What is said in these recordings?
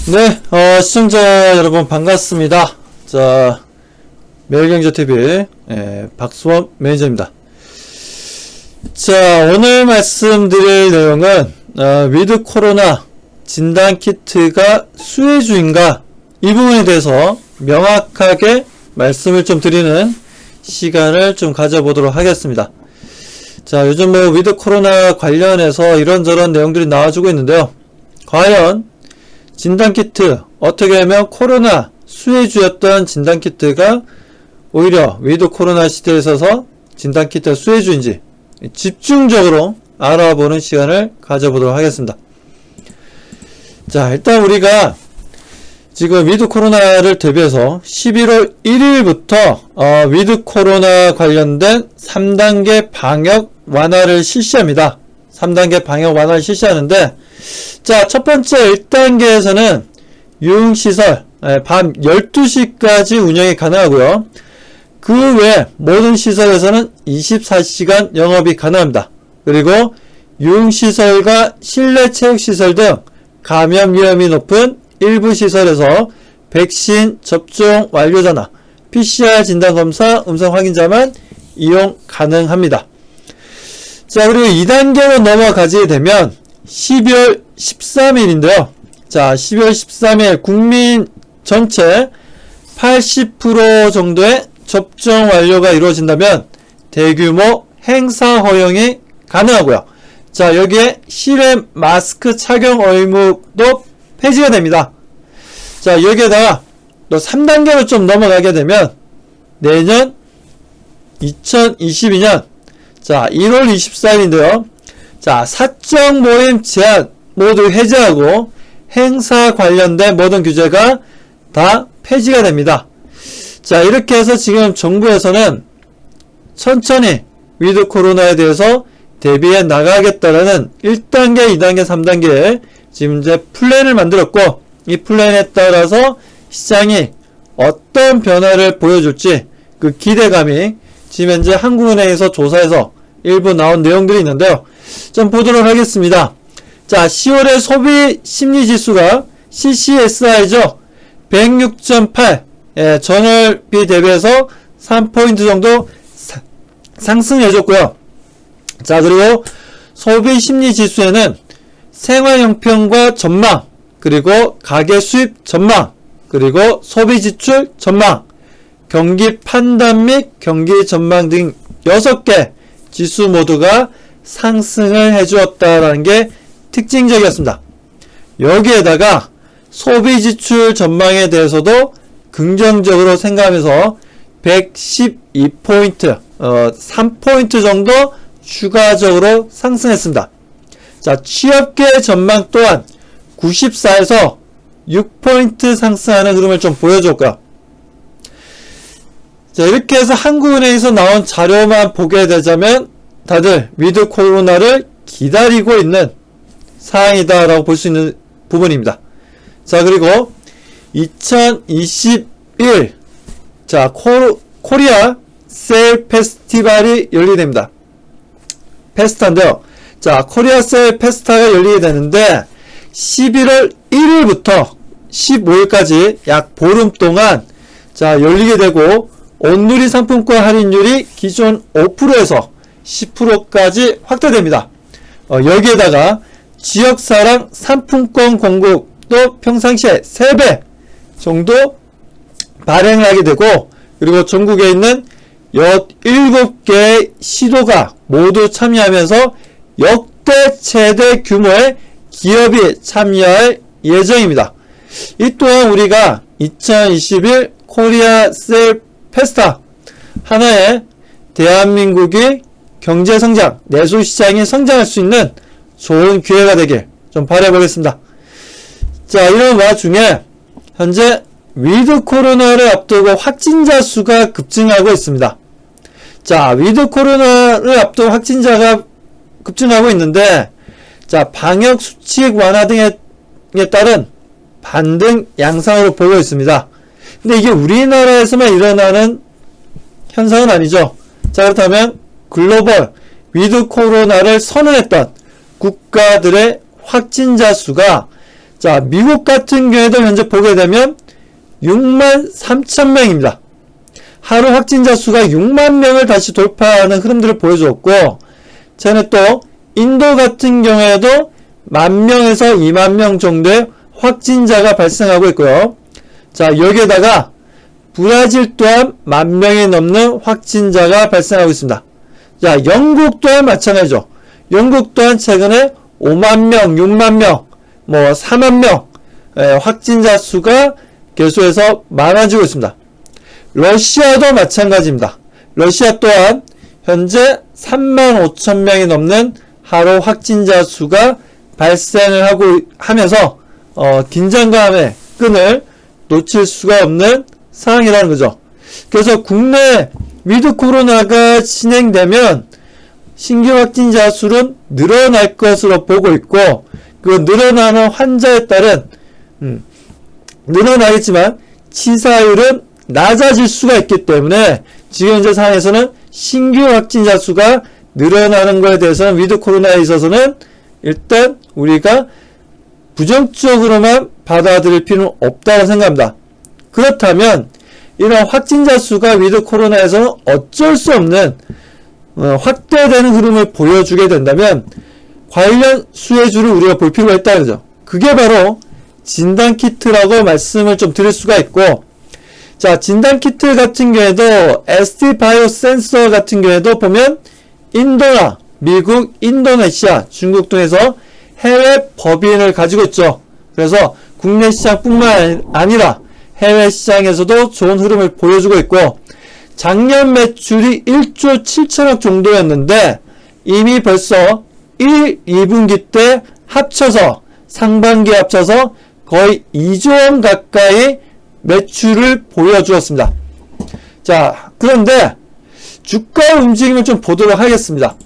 네, 시청자 여러분 반갑습니다. 자, 매일경제TV 박수원 매니저입니다. 자, 오늘 말씀드릴 내용은 위드 코로나 진단키트가 수혜주인가, 이 부분에 대해서 명확하게 말씀을 좀 드리는 시간을 좀 가져보도록 하겠습니다. 자, 요즘 위드 코로나 관련해서 이런저런 내용들이 나와주고 있는데요. 과연 진단키트, 어떻게 하면 코로나 수혜주였던 진단키트가 오히려 위드 코로나 시대에 있어서 진단키트가 수혜주인지 집중적으로 알아보는 시간을 가져보도록 하겠습니다. 자, 일단 우리가 지금 위드 코로나를 대비해서 11월 1일부터 위드 코로나 관련된 3단계 방역 완화를 실시합니다. 3단계 방역 완화를 실시하는데, 자, 첫 번째 1단계에서는 유흥시설 밤 12시까지 운영이 가능하고요. 그 외 모든 시설에서는 24시간 영업이 가능합니다. 그리고 유흥시설과 실내 체육시설 등 감염 위험이 높은 일부 시설에서 백신 접종 완료자나 PCR 진단검사 음성 확인자만 이용 가능합니다. 자, 그리고 2단계로 넘어가게 되면 12월 13일인데요. 자, 12월 13일 국민 전체 80% 정도의 접종 완료가 이루어진다면 대규모 행사 허용이 가능하고요. 자, 여기에 실외 마스크 착용 의무도 폐지가 됩니다. 자, 여기에다가 또 3단계로 좀 넘어가게 되면 내년 2022년 자, 1월 24일인데요. 자, 사적 모임 제한 모두 해제하고 행사 관련된 모든 규제가 다 폐지가 됩니다. 자, 이렇게 해서 지금 정부에서는 천천히 위드 코로나에 대해서 대비해 나가겠다라는 1단계, 2단계, 3단계에 지금 이제 플랜을 만들었고, 이 플랜에 따라서 시장이 어떤 변화를 보여줄지 그 기대감이 지금 현재 한국은행에서 조사해서 일부 나온 내용들이 있는데요. 좀 보도록 하겠습니다. 자, 10월의 소비 심리 지수가 CCSI죠. 106.8, 전월비 대비해서 3포인트 정도 상승해줬고요. 자, 그리고 소비 심리 지수에는 생활용품과 전망, 그리고 가계 수입 전망, 그리고 소비 지출 전망, 경기 판단 및 경기 전망 등 6개 지수 모두가 상승을 해주었다라는 게 특징적이었습니다. 여기에다가 소비 지출 전망에 대해서도 긍정적으로 생각하면서 112포인트, 3포인트 정도 추가적으로 상승했습니다. 자, 취업계 전망 또한 94에서 6포인트 상승하는 흐름을 좀 보여줬고요. 자, 이렇게 해서 한국은행에서 나온 자료만 보게 되자면 다들 위드 코로나를 기다리고 있는 상황이다라고 볼 수 있는 부분입니다. 자, 그리고 2021 자, 코리아 세일 페스티벌이 열리게 됩니다. 페스타인데요. 자, 코리아 세일 페스타가 열리게 되는데 11월 1일부터 15일까지 약 보름 동안 자, 열리게 되고 온누리 상품권 할인율이 기존 5%에서 10%까지 확대됩니다. 여기에다가 지역사랑 상품권 공급도 평상시에 3배 정도 발행을 하게 되고, 그리고 전국에 있는 17개의 시도가 모두 참여하면서 역대 최대 규모의 기업이 참여할 예정입니다. 이 또한 우리가 2021 코리아 세일 페스타 하나의 대한민국이 경제성장, 내수시장이 성장할 수 있는 좋은 기회가 되길 좀 바라보겠습니다. 자, 이런 와중에 현재 위드 코로나를 앞두고 확진자 수가 급증하고 있습니다. 자, 위드 코로나를 앞두고 확진자가 급증하고 있는데, 자, 방역 수칙 완화 등에 따른 반등 양상으로 보고 있습니다. 근데 이게 우리나라에서만 일어나는 현상은 아니죠. 자, 그렇다면 글로벌 위드 코로나를 선언했던 국가들의 확진자 수가 자, 미국 같은 경우에도 현재 보게 되면 63,000명입니다. 하루 확진자 수가 6만 명을 다시 돌파하는 흐름들을 보여주었고, 전에 또 인도 같은 경우에도 10,000명에서 20,000명 정도의 확진자가 발생하고 있고요. 자, 여기에다가 브라질 또한 10,000명이 넘는 확진자가 발생하고 있습니다. 자, 영국 또한 마찬가지죠. 영국 또한 최근에 50,000명, 60,000명, 40,000명 확진자 수가 계속해서 많아지고 있습니다. 러시아도 마찬가지입니다. 러시아 또한 현재 35,000명이 넘는 하루 확진자 수가 발생을 하면서 긴장감의 끈을 놓칠 수가 없는 상황이라는 거죠. 그래서 국내 위드 코로나가 진행되면 신규 확진자 수는 늘어날 것으로 보고 있고, 그 늘어나는 환자에 따른 늘어나겠지만 치사율은 낮아질 수가 있기 때문에 지금 현재 상황에서는 신규 확진자 수가 늘어나는 것에 대해서는 위드 코로나에 있어서는 일단 우리가 부정적으로만 받아들일 필요는 없다고 생각합니다. 그렇다면 이런 확진자 수가 위드 코로나에서는 어쩔 수 없는 확대되는 흐름을 보여주게 된다면 관련 수혜주를 우리가 볼 필요가 있다는 거죠. 그게 바로 진단키트라고 말씀을 좀 드릴 수가 있고, 자, 진단키트 같은 경우에도 ST바이오 센서 같은 경우에도 보면 인도나 미국, 인도네시아, 중국 등에서 해외 법인을 가지고 있죠. 그래서 국내 시장뿐만 아니라 해외 시장에서도 좋은 흐름을 보여주고 있고, 작년 매출이 1조 7천억 정도였는데 이미 벌써 1, 2분기 때 합쳐서 상반기에 합쳐서 거의 2조 원 가까이 매출을 보여주었습니다. 자, 그런데 주가 움직임을 좀 보도록 하겠습니다.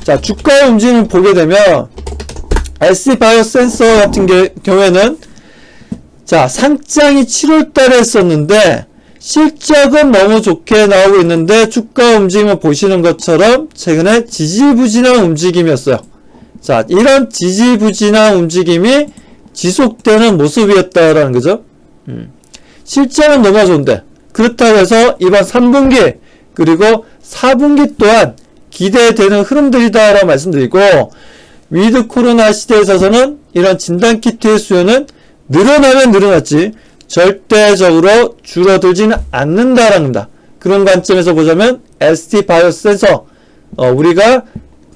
자, 주가 움직임을 보게 되면 SC바이오 센서 같은 경우에는 자, 상장이 7월달에 했었는데 실적은 너무 좋게 나오고 있는데 주가 움직임을 보시는 것처럼 최근에 지지부진한 움직임이었어요. 자, 이런 지지부진한 움직임이 지속되는 모습이었다라는 거죠. 실적은 너무 좋은데, 그렇다고 해서 이번 3분기 그리고 4분기 또한 기대되는 흐름들이다라고 말씀드리고, 위드 코로나 시대에 있어서는 이런 진단키트의 수요는 늘어나면 늘어났지 절대적으로 줄어들지는 않는다라는 겁니다. 그런 관점에서 보자면 ST바이오 센서 우리가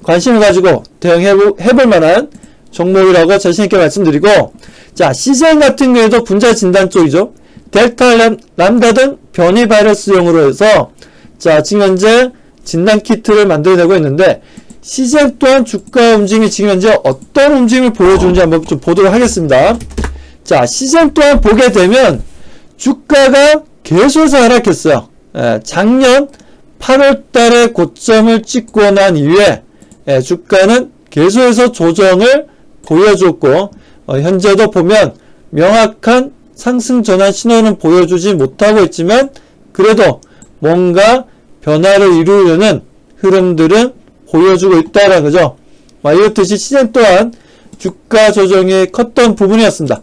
관심을 가지고 대응해볼 만한 종목이라고 자신있게 말씀드리고, 자, 시젠 같은 경우에도 분자 진단 쪽이죠. 델타, 람다 등 변이 바이러스용으로 해서 자, 지금 현재 진단 키트를 만들어내고 있는데, 시젠 또한 주가 움직임이 지금 현재 어떤 움직임을 보여주는지 한번 좀 보도록 하겠습니다. 자, 시젠 또한 보게 되면 주가가 계속해서 하락했어요. 작년 8월달에 고점을 찍고 난 이후에 주가는 계속해서 조정을 보여줬고, 현재도 보면 명확한 상승 전환 신호는 보여주지 못하고 있지만 그래도 뭔가 변화를 이루려는 흐름들은 보여주고 있다라는 거죠. 이렇듯이 시장 또한 주가 조정이 컸던 부분이었습니다.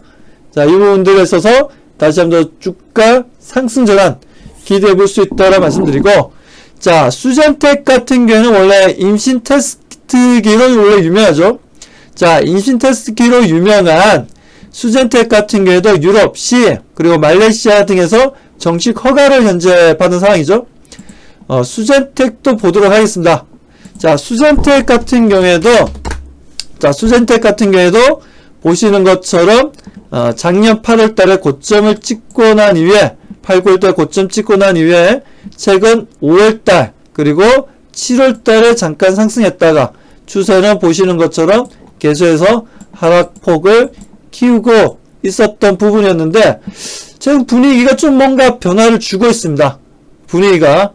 자, 이 부분들에 있어서 다시 한번 주가 상승 전환 기대해 볼 수 있다라 말씀드리고, 자, 수젠텍 같은 경우는 원래 임신 테스트기로 원래 유명하죠. 자, 임신 테스트기로 유명한 수젠텍 같은 경우에도 유럽, 시, 그리고 말레이시아 등에서 정식 허가를 현재 받은 상황이죠. 수젠텍도 보도록 하겠습니다. 자, 수젠텍 같은 경우에도 보시는 것처럼 작년 8월 달에 고점을 찍고 난 이후에 8, 9월 달 고점 찍고 난 이후에 최근 5월 달 그리고 7월 달에 잠깐 상승했다가 추세는 보시는 것처럼 계속해서 하락폭을 키우고 있었던 부분이었는데, 지금 분위기가 좀 뭔가 변화를 주고 있습니다. 분위기가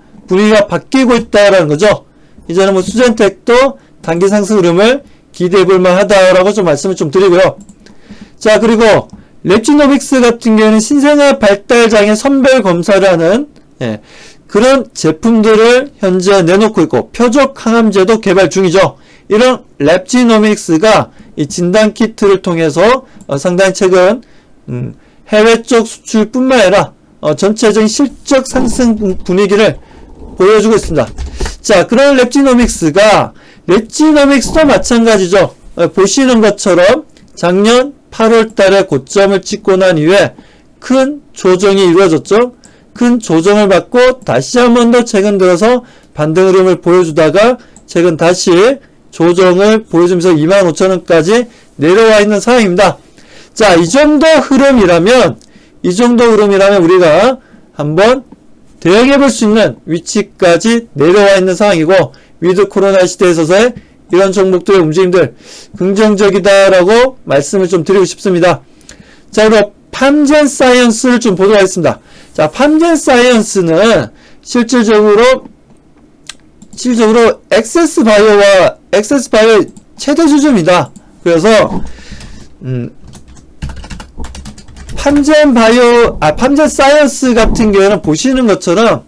바뀌고 있다라는 거죠. 이제는 뭐 수젠텍도 단기 상승 흐름을 기대해 볼 만하다라고 좀 말씀을 좀 드리고요. 자, 그리고 랩지노믹스 같은 경우는 신생아 발달장애 선별 검사를 하는 그런 제품들을 현재 내놓고 있고, 표적 항암제도 개발 중이죠. 이런 랩지노믹스가 이 진단키트를 통해서 상당히 최근 해외 쪽 수출뿐만 아니라 전체적인 실적 상승 분위기를 보여주고 있습니다. 자, 그런 랩지노믹스가 랩지노믹스도 마찬가지죠. 보시는 것처럼 작년 8월 달에 고점을 찍고 난 이후에 큰 조정이 이루어졌죠. 큰 조정을 받고 다시 한 번 더 최근 들어서 반등 흐름을 보여주다가 최근 다시 조정을 보여주면서 25,000원까지 내려와 있는 상황입니다. 자, 이 정도 흐름이라면 우리가 한번 대응해 볼 수 있는 위치까지 내려와 있는 상황이고, 위드 코로나 시대에 있어서의 이런 종목들의 움직임들 긍정적이다라고 말씀을 좀 드리고 싶습니다. 자, 그럼 팜젠 사이언스를 좀 보도록 하겠습니다. 자, 팜젠 사이언스는 실질적으로 액세스 바이오와 액세스 바이오의 최대 주주입니다. 그래서 팜젠 사이언스 같은 경우에는 보시는 것처럼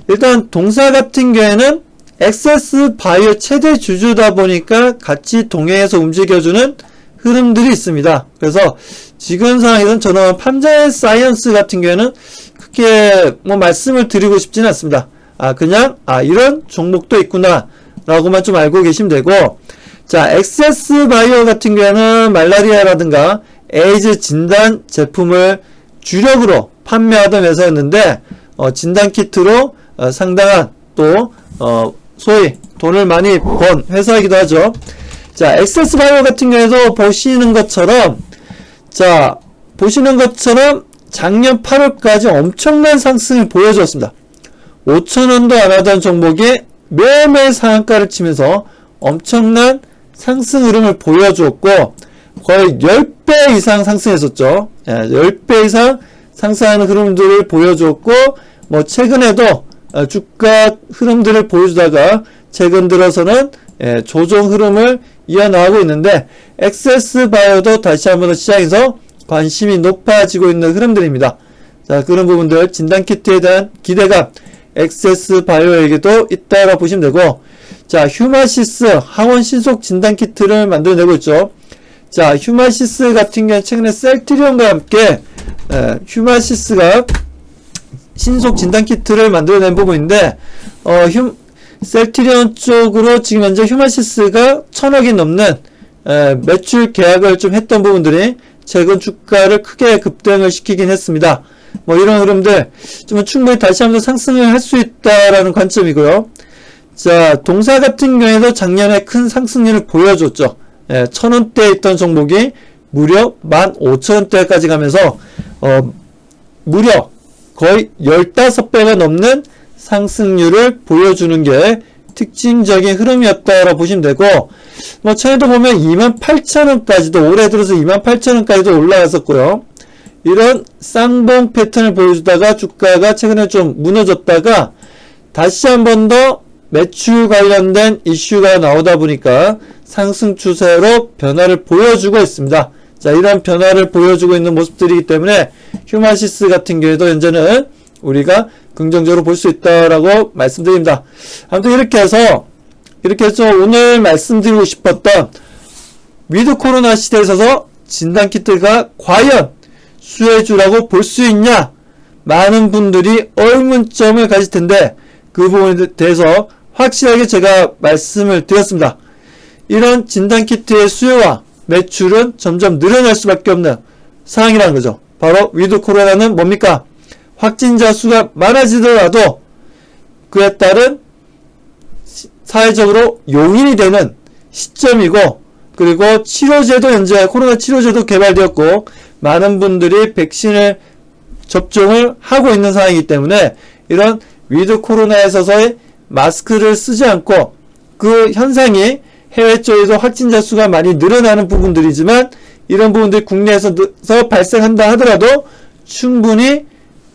일단 동사 같은 경우에는 액세스 바이오 최대 주주다 보니까 같이 동행해서 움직여주는 흐름들이 있습니다. 그래서 지금 상황에서는 저는 팜젠 사이언스 같은 경우에는 크게 말씀을 드리고 싶지는 않습니다. 그냥 이런 종목도 있구나 라고만 좀 알고 계시면 되고, 자, 액세스 바이오 같은 경우에는 말라리아라든가 에이즈 진단 제품을 주력으로 판매하던 회사였는데 진단키트로 상당한 또 소위 돈을 많이 번 회사이기도 하죠. 자, 액세스 바이오 같은 경우에도 보시는 것처럼 작년 8월까지 엄청난 상승을 보여주었습니다. 5,000원도 안 하던 종목이 매일매일 상한가를 치면서 엄청난 상승 흐름을 보여주었고, 거의 10배 이상 상승했었죠. 10배 이상 상승하는 흐름들을 보여주었고, 최근에도 주가 흐름들을 보여주다가 최근 들어서는 조정 흐름을 이어나가고 있는데, 액세스 바이오도 다시 한번 시장에서 관심이 높아지고 있는 흐름들입니다. 자, 그런 부분들 진단키트에 대한 기대감 액세스 바이오에게도 있다고 보시면 되고, 자, 휴마시스 항원 신속 진단키트를 만들어내고 있죠. 자, 휴마시스 같은 경우는 최근에 셀트리온과 함께 휴마시스가 신속 진단키트를 만들어낸 부분인데, 셀트리온 쪽으로 지금 현재 휴마시스가 1,000억이 넘는 매출 계약을 좀 했던 부분들이 최근 주가를 크게 급등을 시키긴 했습니다. 이런 흐름들 좀 충분히 다시 한번 상승을 할 수 있다라는 관점이고요. 자, 동사 같은 경우에도 작년에 큰 상승률을 보여줬죠. 1,000원대에 있던 종목이 무려 15,000원대까지 가면서 무려 거의 15배가 넘는 상승률을 보여주는 게 특징적인 흐름이었다라고 보시면 되고, 차이도 보면 28,000원까지도 올해 들어서 28,000원까지도 올라갔었고요. 이런 쌍봉 패턴을 보여주다가 주가가 최근에 좀 무너졌다가 다시 한 번 더 매출 관련된 이슈가 나오다 보니까 상승 추세로 변화를 보여주고 있습니다. 자, 이런 변화를 보여주고 있는 모습들이기 때문에 휴마시스 같은 경우에도 현재는 우리가 긍정적으로 볼 수 있다라고 말씀드립니다. 아무튼 이렇게 해서 오늘 말씀드리고 싶었던 위드 코로나 시대에 있어서 진단키트가 과연 수혜주라고 볼 수 있냐, 많은 분들이 의문점을 가질 텐데 그 부분에 대해서 확실하게 제가 말씀을 드렸습니다. 이런 진단키트의 수요와 매출은 점점 늘어날 수밖에 없는 상황이라는 거죠. 바로 위드 코로나는 뭡니까? 확진자 수가 많아지더라도 그에 따른 사회적으로 용인이 되는 시점이고, 그리고 치료제도 현재 코로나 치료제도 개발되었고 많은 분들이 백신을 접종을 하고 있는 상황이기 때문에 이런 위드 코로나에 있어서의 마스크를 쓰지 않고 그 현상이 해외 쪽에서 확진자 수가 많이 늘어나는 부분들이지만 이런 부분들이 국내에서 발생한다 하더라도 충분히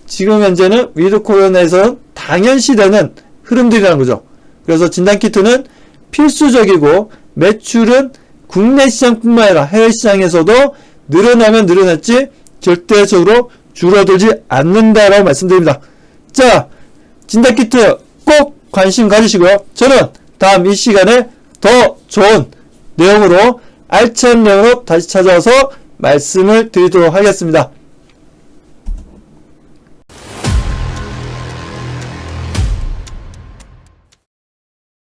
지금 현재는 위드 코로나에서 당연시되는 흐름들이라는 거죠. 그래서 진단키트는 필수적이고 매출은 국내 시장뿐만 아니라 해외 시장에서도 늘어나면 늘어났지 절대적으로 줄어들지 않는다라고 말씀드립니다. 자, 진단키트 꼭 관심 가지시고요. 저는 다음 이 시간에 더 더 좋은 내용으로 알찬 내용으로 다시 찾아와서 말씀을 드리도록 하겠습니다.